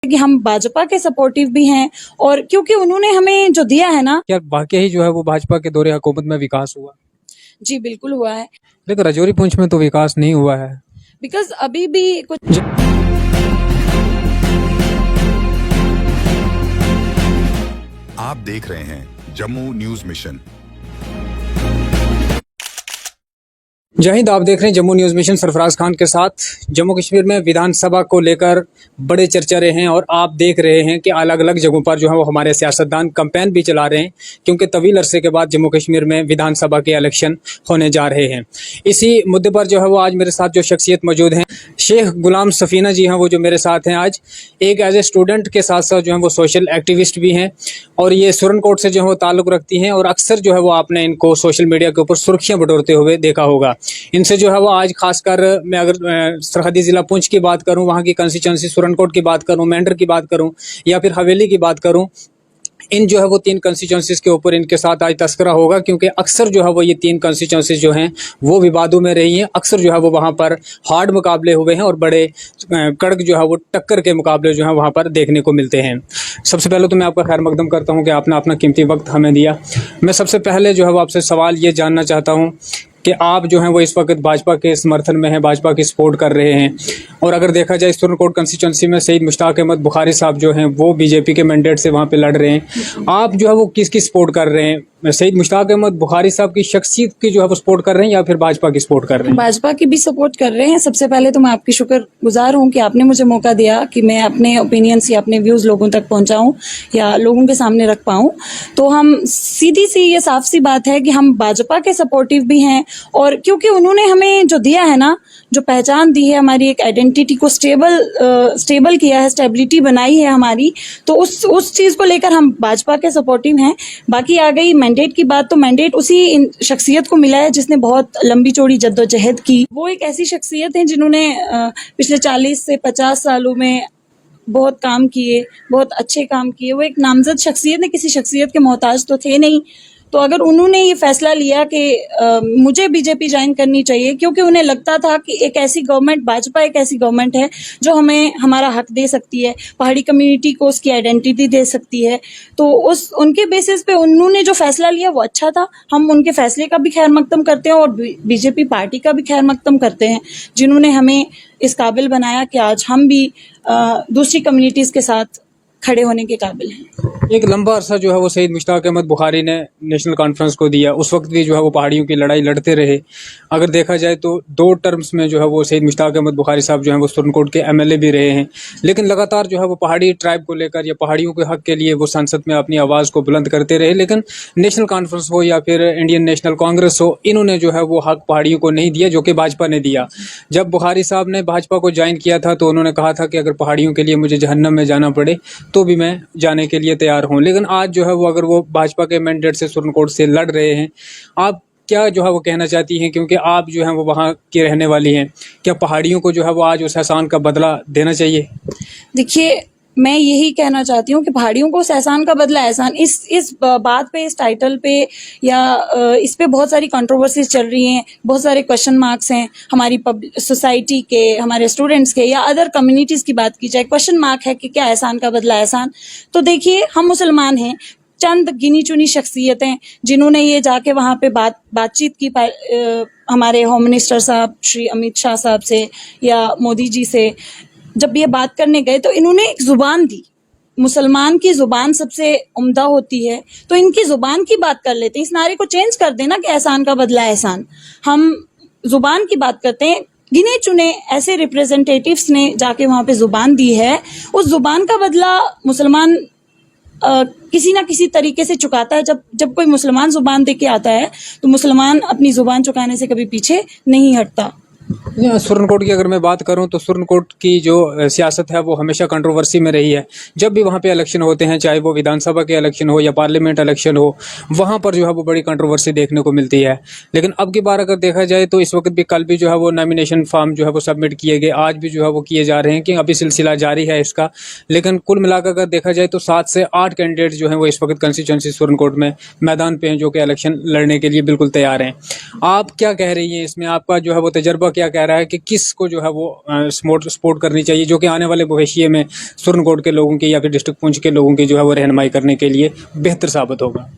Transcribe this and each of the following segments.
कि हम भाजपा के सपोर्टिव भी हैं और क्योंकि उन्होंने हमें जो दिया है ना। क्या वाकई ही जो है वो भाजपा के दौरे हुकूमत में विकास हुआ? जी बिल्कुल हुआ है। लेकिन राजौरी पुंछ में तो विकास नहीं हुआ है। बिकॉज अभी भी कुछ आप देख रहे हैं जम्मू न्यूज मिशन। जय हिंद। आप देख रहे हैं जम्मू न्यूज मिशन सरफराज खान के साथ। जम्मू कश्मीर में विधानसभा को लेकर बड़े चर्चा रहे हैं और आप देख रहे हैं कि अलग अलग जगहों पर जो है वो हमारे सियासतदान कैंपेन भी चला रहे हैं, क्योंकि तवील अरसे के बाद जम्मू कश्मीर में विधानसभा के इलेक्शन होने जा रहे हैं। इसी मुद्दे पर जो है वो आज मेरे साथ जो शख्सियत मौजूद हैं, शेख गुलाम सफीना जी हैं, वो जो मेरे साथ हैं आज। एक एज ए स्टूडेंट के साथ साथ जो है वो सोशल एक्टिविस्ट भी हैं और ये सुरनकोट से जो है वो ताल्लुक़ रखती हैं और अक्सर जो है वो आपने इनको सोशल मीडिया के ऊपर सुर्खियाँ बटोरते हुए देखा होगा। इनसे जो है वो आज खासकर मैं अगर सरहदी ज़िला पुंछ की बात करूं, वहाँ की कंस्टिट्यूंसी सुरनकोट की बात करूं, मेंढर की बात करूं या फिर हवेली की बात करूं, इन जो है वो तीन कंस्टिट्यूंसीज के ऊपर इनके साथ आज तस्करा होगा, क्योंकि अक्सर जो है वो ये तीन कंस्टिट्यूंसीज जो हैं वो विवादों में रही हैं। अक्सर जो है वो वहाँ पर हार्ड मुकाबले हुए हैं और बड़े कड़क जो है वो टक्कर के मुकाबले जो है वहाँ पर देखने को मिलते हैं। सबसे पहले तो मैं आपका खैर मकदम करता हूँ कि आपने अपना कीमती वक्त हमें दिया। मैं सबसे पहले जो है वो आपसे सवाल ये जानना चाहता हूँ कि आप जो हैं वो इस वक्त भाजपा के समर्थन में हैं, भाजपा की सपोर्ट कर रहे हैं और अगर देखा जाए सुरनकोट कंस्टिट्यूंसी में सईद मुश्ताक अहमद बुखारी साहब जो हैं वो बीजेपी के मैंडेट से वहाँ पे लड़ रहे हैं। आप जो है वो किसकी सपोर्ट कर रहे हैं? सईद मुश्ताक अहमद बुखारी साहब की शख्सियत की जो है वो सपोर्ट कर रहे हैं या फिर भाजपा की सपोर्ट कर रहे हैं? भाजपा की भी सपोर्ट कर रहे हैं। सबसे पहले तो मैं आपकी शुक्रगुजार हूं कि आपने मुझे मौका दिया कि मैं अपने ओपिनियंस या अपने व्यूज लोगों तक पहुंचाऊं या लोगों के सामने रख पाऊं। तो हम सीधी सी ये साफ सी बात है कि हम भाजपा के सपोर्टिव भी हैं और क्योंकि उन्होंने हमें जो दिया है ना, जो पहचान दी है, हमारी एक आइडेंटिटी को स्टेबल किया है, स्टेबिलिटी बनाई है हमारी, तो उस चीज को लेकर हम भाजपा के सपोर्टिव हैं। बाकी आ गई मैंडेट की बात, तो मैंडेट उसी शख्सियत को मिला है जिसने बहुत लंबी चौड़ी जद्दोजहद की। वो एक ऐसी शख्सियत है जिन्होंने पिछले 40 से 50 सालों में बहुत काम किए, बहुत अच्छे काम किए। वो एक नामजद शख्सियत है, किसी शख्सियत के मोहताज तो थे नहीं। तो अगर उन्होंने ये फैसला लिया कि मुझे बीजेपी ज्वाइन करनी चाहिए, क्योंकि उन्हें लगता था कि एक ऐसी गवर्नमेंट, भाजपा एक ऐसी गवर्नमेंट है जो हमें हमारा हक दे सकती है, पहाड़ी कम्युनिटी को उसकी आइडेंटिटी दे सकती है, तो उनके बेसिस पे उन्होंने जो फैसला लिया वो अच्छा था। हम उनके फैसले का भी खैर मकदम करते हैं और बीजेपी पार्टी का भी खैर मकदम करते हैं, जिन्होंने हमें इस काबिल बनाया कि आज हम भी दूसरी कम्युनिटीज के साथ खड़े होने के काबिल हैं। एक लंबा अरसा जो है वो सईद मुश्ताक अहमद बुखारी ने नेशनल कॉन्फ्रेंस को दिया, उस वक्त भी जो है वो पहाड़ियों की लड़ाई लड़ते रहे। अगर देखा जाए तो 2 टर्म्स में जो है वो सईद मुश्ताक अहमद बुखारी साहब जो है वो सुरनकोट के एमएलए भी रहे हैं, लेकिन लगातार जो है वो पहाड़ी ट्राइब को लेकर या पहाड़ियों के हक के लिए वो संसद में अपनी आवाज़ को बुलंद करते रहे। लेकिन नेशनल कॉन्फ्रेंस हो या फिर इंडियन नेशनल कांग्रेस हो, इन्होंने जो है वो हक पहाड़ियों को नहीं दिया जो कि भाजपा ने दिया। जब बुखारी साहब ने भाजपा को ज्वाइन किया था तो उन्होंने कहा था कि अगर पहाड़ियों के लिए मुझे जहन्नम में जाना पड़े तो भी मैं जाने के लिए तैयार हूं। लेकिन आज जो है वो अगर वो भाजपा के मैंडेट से सुरनकोट से लड़ रहे हैं, आप क्या जो है वो कहना चाहती हैं, क्योंकि आप जो है वो वहाँ की रहने वाली हैं, क्या पहाड़ियों को जो है वो आज उस एहसान का बदला देना चाहिए? देखिए, मैं यही कहना चाहती हूँ कि पहाड़ियों को उस एहसान का बदला एहसान, इस बात पे, इस टाइटल पे या इस पे बहुत सारी कंट्रोवर्सीज चल रही हैं, बहुत सारे क्वेश्चन मार्क्स हैं हमारी सोसाइटी के, हमारे स्टूडेंट्स के या अदर कम्युनिटीज की बात की जाए, क्वेश्चन मार्क है कि क्या एहसान का बदला एहसान। तो देखिए, हम मुसलमान हैं, चंद गिनी चुनी शख्सियतें जिन्होंने ये जाके वहाँ पे बातचीत की हमारे होम मिनिस्टर साहब श्री अमित शाह साहब से या मोदी जी से, जब ये बात करने गए तो इन्होंने एक जुबान दी। मुसलमान की जुबान सबसे उम्दा होती है, तो इनकी जुबान की बात कर लेते हैं। इस नारे को चेंज कर देना कि एहसान का बदला एहसान, हम जुबान की बात करते हैं। गिने चुने ऐसे रिप्रेजेंटेटिव्स ने जाके वहां पे जुबान दी है, उस जुबान का बदला मुसलमान किसी ना किसी तरीके से चुकाता है। जब कोई मुसलमान जुबान दे के आता है तो मुसलमान अपनी जुबान चुकाने से कभी पीछे नहीं हटता। सुरनकोट की अगर मैं बात करूं तो सुरनकोट की जो सियासत है वो हमेशा कंट्रोवर्सी में रही है। जब भी वहाँ पे इलेक्शन होते हैं, चाहे वो विधानसभा के इलेक्शन हो या पार्लियामेंट इलेक्शन हो, वहाँ पर जो है वो बड़ी कंट्रोवर्सी देखने को मिलती है। लेकिन अब की बार अगर देखा जाए तो इस वक्त भी, कल भी जो है वो नॉमिनेशन फॉर्म जो है वो सबमिट किए गए, आज भी जो है वो किए जा रहे हैं, कि अभी सिलसिला जारी है इसका। लेकिन कुल मिलाकर अगर देखा जाए तो 7 से 8 कैंडिडेट जो हैं वो इस वक्त कंस्टिट्यूंसी सुरनकोट में मैदान पे हैं, जो कि इलेक्शन लड़ने के लिए बिल्कुल तैयार हैं। आप क्या कह रही हैं इसमें? आपका जो है वो तजर्बा क्या क्या कह रहा है कि किसको जो है वो सपोर्ट करनी चाहिए, जो कि आने वाले भविष्य में सुरनकोट के लोगों की या फिर डिस्ट्रिक्ट पुंछ के लोगों की जो है वो रहनुमाई करने के लिए बेहतर साबित होगा?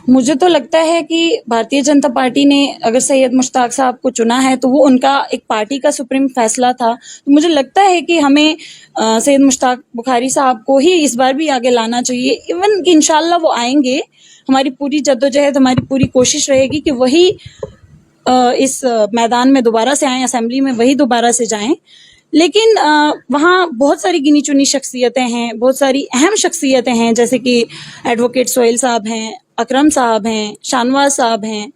मुझे तो लगता है कि भारतीय जनता पार्टी ने अगर सैयद मुश्ताक साहब को चुना है तो वो उनका एक पार्टी का सुप्रीम फैसला था। तो मुझे लगता है कि हमें सैयद मुश्ताक बुखारी साहब को ही इस बार भी आगे लाना चाहिए। इवन कि इंशाल्लाह वो आएंगे। हमारी पूरी जद्दोजहद, हमारी पूरी कोशिश रहेगी कि वही इस मैदान में दोबारा से आएं, असेंबली में वही दोबारा से जाएं। लेकिन वहाँ बहुत सारी गिनी चुनी शख्सियतें हैं, बहुत सारी अहम शख्सियतें हैं, जैसे कि एडवोकेट सोहेल साहब हैं, अकरम साहब हैं, शाहनवाज साहब हैं।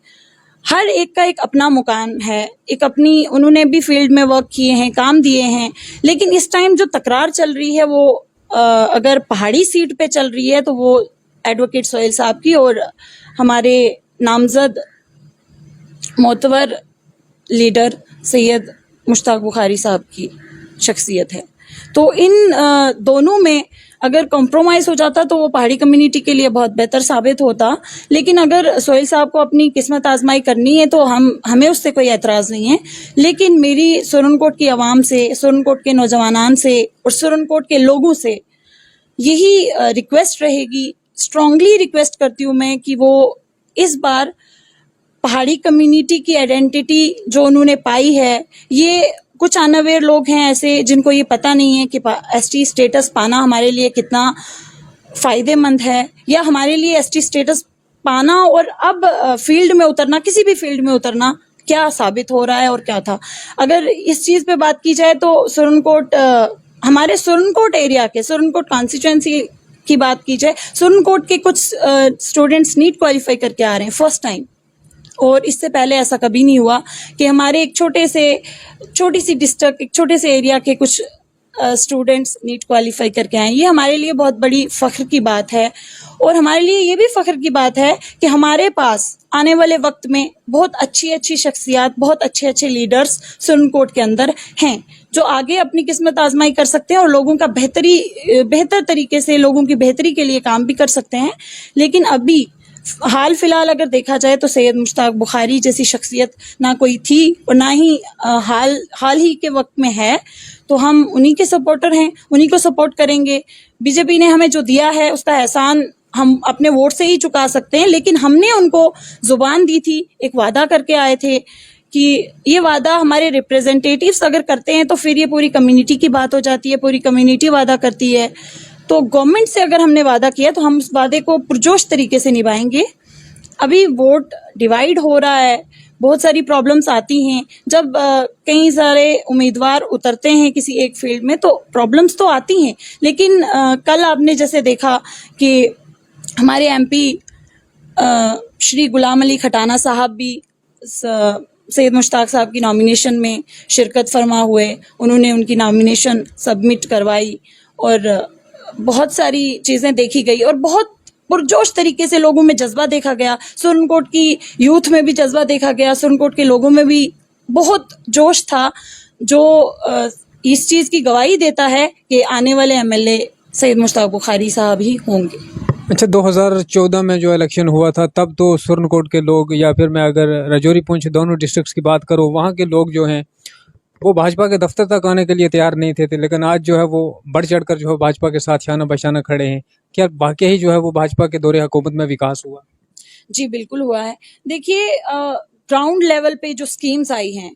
हर एक का एक अपना मुकाम है, एक अपनी उन्होंने भी फील्ड में वर्क किए हैं, काम दिए हैं। लेकिन इस टाइम जो तकरार चल रही है वो अगर पहाड़ी सीट पे चल रही है तो वो एडवोकेट सोहेल साहब की और हमारे नामजद मोतबर लीडर सैयद मुश्ताक बुखारी साहब की शख्सियत है। तो इन दोनों में अगर कॉम्प्रोमाइज हो जाता तो वो पहाड़ी कम्युनिटी के लिए बहुत बेहतर साबित होता। लेकिन अगर सोहेल साहब को अपनी किस्मत आजमाई करनी है तो हमें उससे कोई एतराज नहीं है। लेकिन मेरी सुरनकोट की आवाम से, सुरनकोट के नौजवानान से और सुरनकोट के लोगों से यही रिक्वेस्ट रहेगी, स्ट्रांगली रिक्वेस्ट करती हूँ मैं कि वो इस बार पहाड़ी कम्युनिटी की आइडेंटिटी जो उन्होंने पाई है, ये कुछ अनअवेयर लोग हैं ऐसे जिनको ये पता नहीं है कि एसटी स्टेटस पाना हमारे लिए कितना फायदेमंद है, या हमारे लिए एसटी स्टेटस पाना और अब फील्ड में उतरना, किसी भी फील्ड में उतरना क्या साबित हो रहा है और क्या था। अगर इस चीज पे बात की जाए तो सुरनकोट, हमारे सुरनकोट एरिया के, सुरनकोट कॉन्स्टिट्यूएंसी की बात की जाए, सुरनकोट के कुछ स्टूडेंट्स नीट क्वालिफाई करके आ रहे हैं फर्स्ट टाइम। और इससे पहले ऐसा कभी नहीं हुआ कि हमारे एक छोटी सी डिस्ट्रिक्ट, एक छोटे से एरिया के कुछ स्टूडेंट्स नीट क्वालिफाई करके आए। ये हमारे लिए बहुत बड़ी फख्र की बात है। और हमारे लिए ये भी फख्र की बात है कि हमारे पास आने वाले वक्त में बहुत अच्छी शख्सियत, बहुत अच्छे लीडर्स सुरनकोट के अंदर हैं जो आगे अपनी किस्मत आजमाई कर सकते हैं और लोगों का बेहतर तरीके से लोगों की बेहतरी के लिए काम भी कर सकते हैं। लेकिन अभी हाल फिलहाल अगर देखा जाए तो सैयद मुश्ताक बुखारी जैसी शख्सियत ना कोई थी और ना ही हाल ही के वक्त में है। तो हम उन्हीं के सपोर्टर हैं, उन्हीं को सपोर्ट करेंगे। बीजेपी ने हमें जो दिया है उसका एहसान हम अपने वोट से ही चुका सकते हैं। लेकिन हमने उनको जुबान दी थी, एक वादा करके आए थे कि ये वादा हमारे रिप्रेजेंटेटिव्स अगर करते हैं तो फिर ये पूरी कम्युनिटी की बात हो जाती है, पूरी कम्युनिटी वादा करती है। तो गवर्नमेंट से अगर हमने वादा किया तो हम उस वादे को पुरजोश तरीके से निभाएंगे। अभी वोट डिवाइड हो रहा है, बहुत सारी प्रॉब्लम्स आती हैं। जब कई सारे उम्मीदवार उतरते हैं किसी एक फील्ड में तो प्रॉब्लम्स तो आती हैं। लेकिन कल आपने जैसे देखा कि हमारे एमपी श्री गुलाम अली खटाना साहब भी सैयद मुश्ताक साहब की नॉमिनेशन में शिरकत फरमा हुए। उन्होंने उनकी नॉमिनेशन सबमिट करवाई और बहुत सारी चीजें देखी गई और बहुत पुरजोश तरीके से लोगों में जज्बा देखा गया। सुरनकोट की यूथ में भी जज्बा देखा गया, सुरनकोट के लोगों में भी बहुत जोश था, जो इस चीज की गवाही देता है कि आने वाले एमएलए सैयद मुश्ताक बुखारी साहब ही होंगे। अच्छा, 2014 में जो इलेक्शन हुआ था तब तो सुरनकोट के लोग, या फिर मैं अगर राजौरी पुंछ दोनों डिस्ट्रिक्ट्स की बात करूं, वहाँ के लोग जो हैं वो भाजपा के दफ्तर तक आने के लिए तैयार नहीं थे। लेकिन आज जो है वो बढ़ चढ़कर जो है भाजपा के साथ शाना बशाना खड़े हैं। क्या वाकई ही जो है वो भाजपा के दौरे हुकूमत में विकास हुआ? जी बिल्कुल हुआ है। देखिए, ग्राउंड लेवल पे जो स्कीम्स आई हैं,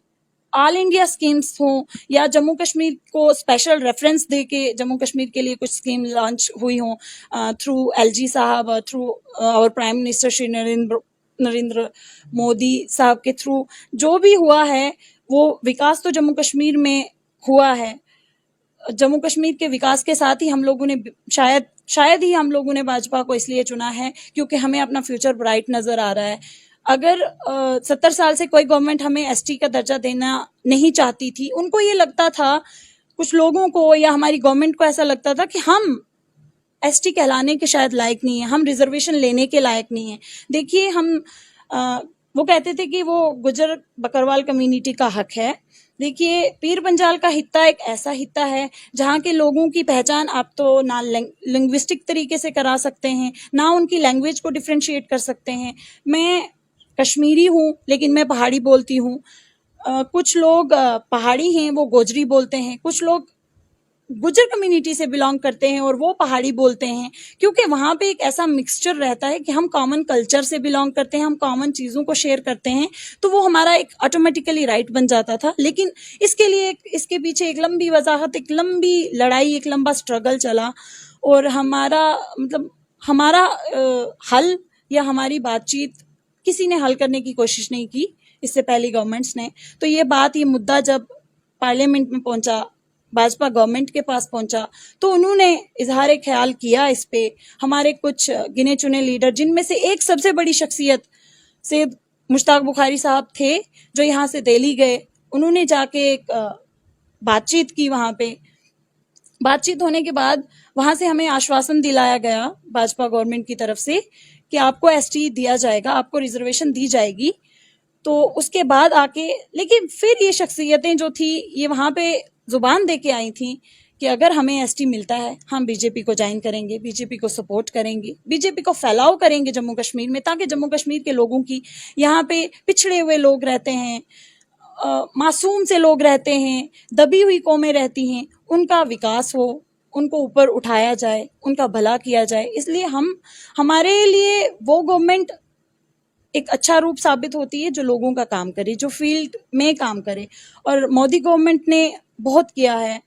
ऑल इंडिया स्कीम्स हों या जम्मू कश्मीर को स्पेशल रेफरेंस दे के जम्मू कश्मीर के लिए कुछ स्कीम लॉन्च हुई हों थ्रू एलजी साहब, through our prime minister Shri Narendra Modi साहब के थ्रू, जो भी हुआ है वो विकास तो जम्मू कश्मीर में हुआ है। जम्मू कश्मीर के विकास के साथ ही हम लोगों ने शायद ही हम लोगों ने भाजपा को इसलिए चुना है क्योंकि हमें अपना फ्यूचर ब्राइट नजर आ रहा है। अगर 70 साल से कोई गवर्नमेंट हमें एसटी का दर्जा देना नहीं चाहती थी, उनको ये लगता था, कुछ लोगों को या हमारी गवर्नमेंट को ऐसा लगता था कि हम एसटी कहलाने के शायद लायक नहीं है, हम रिजर्वेशन लेने के लायक नहीं है। देखिए, वो कहते थे कि वो गुजर बकरवाल कम्युनिटी का हक है। देखिए, पीर पंजाल का हित्ता एक ऐसा हित्ता है जहाँ के लोगों की पहचान आप तो ना लिंग्विस्टिक तरीके से करा सकते हैं, ना उनकी लैंग्वेज को डिफ्रेंशिएट कर सकते हैं। मैं कश्मीरी हूँ लेकिन मैं पहाड़ी बोलती हूँ। कुछ लोग पहाड़ी हैं, वो गोजरी बोलते हैं, कुछ लोग गुज्जर कम्युनिटी से बिलोंग करते हैं और वो पहाड़ी बोलते हैं, क्योंकि वहां पे एक ऐसा मिक्सचर रहता है कि हम कॉमन कल्चर से बिलोंग करते हैं, हम कॉमन चीजों को शेयर करते हैं, तो वो हमारा एक ऑटोमेटिकली राइट बन जाता था। लेकिन इसके लिए इसके पीछे एक लंबी वजाहत, एक लंबी लड़ाई, एक लंबा स्ट्रगल चला और हमारा हल या हमारी बातचीत किसी ने हल करने की कोशिश नहीं की इससे पहली गवर्नमेंट्स ने। तो ये मुद्दा जब पार्लियामेंट में पहुंचा, भाजपा गवर्नमेंट के पास पहुंचा, तो उन्होंने इजहार ख्याल किया इस पे। हमारे कुछ गिने चुने लीडर, जिनमें से एक सबसे बड़ी शख्सियत सैयद मुश्ताक बुखारी साहब थे, जो यहाँ से दिल्ली गए, उन्होंने जाके एक बातचीत की। वहां पे बातचीत होने के बाद वहां से हमें आश्वासन दिलाया गया भाजपा गवर्नमेंट की तरफ से कि आपको एसटी दिया जाएगा, आपको रिजर्वेशन दी जाएगी। तो उसके बाद आके, लेकिन फिर ये शख्सियतें जो थी, ये वहां पे जुबान दे के आई थी कि अगर हमें एसटी मिलता है, हम बीजेपी को ज्वाइन करेंगे, बीजेपी को सपोर्ट करेंगे, बीजेपी को फैलाव करेंगे जम्मू कश्मीर में, ताकि जम्मू कश्मीर के लोगों की, यहाँ पे पिछड़े हुए लोग रहते हैं, मासूम से लोग रहते हैं, दबी हुई कौमें रहती हैं, उनका विकास हो, उनको ऊपर उठाया जाए, उनका भला किया जाए। इसलिए हमारे लिए वो गवर्नमेंट एक अच्छा रूप साबित होती है जो लोगों का काम करे, जो फील्ड में काम करे। और मोदी गवर्नमेंट ने बहुत किया है,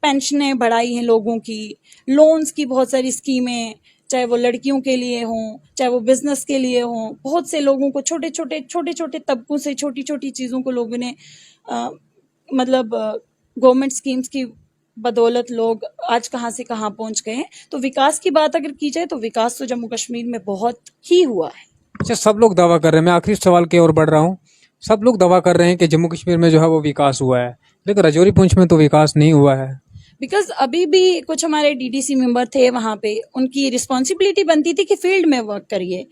पेंशनें बढ़ाई हैं लोगों की, लोन्स की बहुत सारी स्कीमें, चाहे वो लड़कियों के लिए हों, चाहे वो बिजनेस के लिए हों, बहुत से लोगों को छोटे छोटे तबकों से छोटी छोटी चीज़ों को लोगों ने गवर्नमेंट स्कीम्स की बदौलत लोग आज कहाँ से कहाँ पहुंच गए हैं। तो विकास की बात अगर की जाए तो विकास तो जम्मू कश्मीर में बहुत ही हुआ है। अच्छा, सब लोग दावा कर रहे हैं, मैं आखिरी सवाल की ओर बढ़ रहा हूँ, सब लोग दावा कर रहे हैं कि जम्मू कश्मीर में जो है वो विकास हुआ है, लेकिन राजौरी पुंछ में तो विकास नहीं हुआ है। बिकॉज अभी भी कुछ हमारे डीडीसी मेंबर थे वहां पे, उनकी रिस्पॉन्सिबिलिटी बनती थी कि फील्ड में वर्क करिए।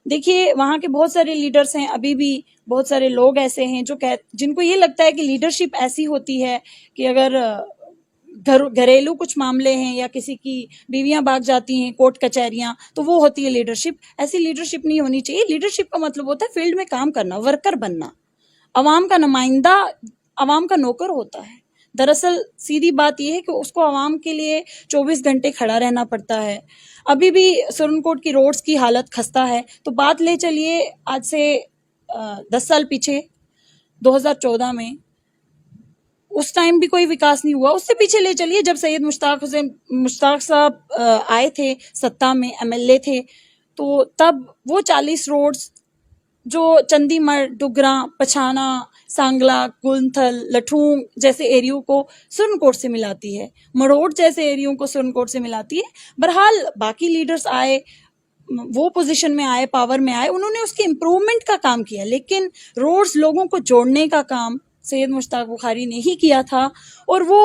देखिए, वहां के बहुत सारे लीडर्स हैं, अभी भी बहुत सारे लोग ऐसे हैं जिनको ये लगता है कि लीडरशिप ऐसी होती है कि अगर घरेलू कुछ मामले हैं या किसी की बीवियां भाग जाती हैं, कोर्ट कचहरियां, तो वो होती है लीडरशिप। ऐसी लीडरशिप नहीं होनी चाहिए। लीडरशिप का मतलब होता है फील्ड में काम करना, वर्कर बनना, अवाम का नुमाइंदा, अवाम का नौकर होता है। दरअसल सीधी बात यह है कि उसको अवाम के लिए 24 घंटे खड़ा रहना पड़ता है। अभी भी सुरनकोट की रोड्स की हालत खस्ता है। तो बात ले चलिए आज से 10 साल पीछे, 2014 में, उस टाइम भी कोई विकास नहीं हुआ। उससे पीछे ले चलिए जब सैयद मुश्ताक साहब आए थे सत्ता में, एमएलए थे, तो तब वो 40 रोड्स जो चंदीमर, डुगरा, पछाना, सांगला, गुलथल, लठूंग जैसे एरियो को सुरनकोट से मिलाती है, मरोड़ जैसे एरियो को सुरनकोट से मिलाती है। बहरहाल बाकी लीडर्स आए, वो पोजीशन में आए, पावर में आए, उन्होंने उसके इम्प्रूवमेंट का काम किया, लेकिन रोड्स, लोगों को जोड़ने का काम सैयद मुश्ताक बुखारी ने ही किया था। और वो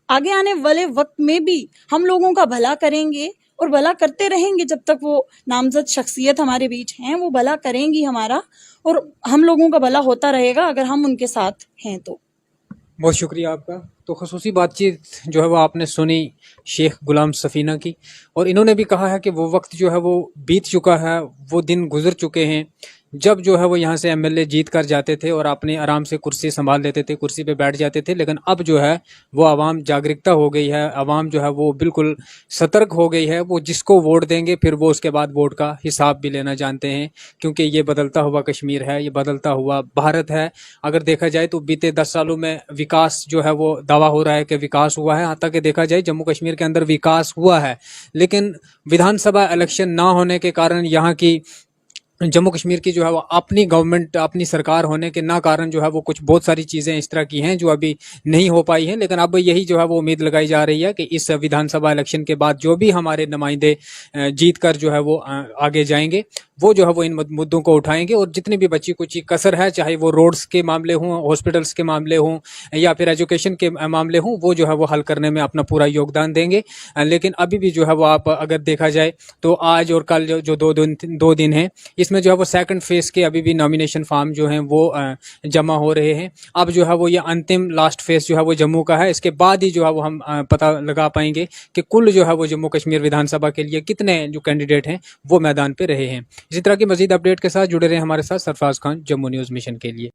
आगे आने वाले वक्त में भी हम लोगों का भला करेंगे और भला करते रहेंगे। जब तक वो नामजद शख्सियत हमारे बीच हैं, वो भला करेंगी हमारा, और हम लोगों का भला होता रहेगा अगर हम उनके साथ हैं तो। बहुत शुक्रिया आपका। तो खसूसी बातचीत जो है वो आपने सुनी शेख गुलाम सफीना की, और इन्होंने भी कहा है कि वो वक्त जो है वो बीत चुका है, वो दिन गुजर चुके हैं जब जो है वो यहाँ से एमएलए जीत कर जाते थे और अपने आराम से कुर्सी संभाल लेते थे, कुर्सी पे बैठ जाते थे। लेकिन अब जो है वो आवाम जागरूकता हो गई है, आवाम जो है वो बिल्कुल सतर्क हो गई है। वो जिसको वोट देंगे फिर वो उसके बाद वोट का हिसाब भी लेना जानते हैं, क्योंकि ये बदलता हुआ कश्मीर है, ये बदलता हुआ भारत है। अगर देखा जाए तो बीते 10 सालों में विकास जो है वो दावा हो रहा है कि विकास हुआ है। हालांकि देखा जाए जम्मू कश्मीर के अंदर विकास हुआ है, लेकिन विधानसभा इलेक्शन ना होने के कारण यहाँ की जम्मू कश्मीर की जो है वो अपनी गवर्नमेंट, अपनी सरकार होने के ना कारण जो है वो कुछ बहुत सारी चीज़ें इस तरह की हैं जो अभी नहीं हो पाई हैं। लेकिन अब यही जो है वो उम्मीद लगाई जा रही है कि इस विधानसभा इलेक्शन के बाद जो भी हमारे नुमाइंदे जीत कर जो है वो आगे जाएंगे, वो जो है वो इन मुद्दों को उठाएंगे, और जितनी भी बची कुछ कसर है, चाहे वो रोड्स के मामले हों, हॉस्पिटल्स के मामले हों, या फिर एजुकेशन के मामले हों, वो जो है वो हल करने में अपना पूरा योगदान देंगे। लेकिन अभी भी जो है वो आप अगर देखा जाए तो आज और कल जो 2 दिन है, इसमें जो है वो सेकंड फेज के अभी भी नॉमिनेशन फॉर्म जो हैं वो जमा हो रहे हैं। अब जो है वो ये अंतिम लास्ट फेज जो है वो जम्मू का है। इसके बाद ही जो है वो हम पता लगा पाएंगे कि कुल जो है वो जम्मू कश्मीर विधानसभा के लिए कितने जो कैंडिडेट हैं वो मैदान पे रहे हैं। इसी तरह की मजीद अपडेट के साथ जुड़े रहे हमारे साथ। सरफराज खान, जम्मू न्यूज़ मिशन के लिए।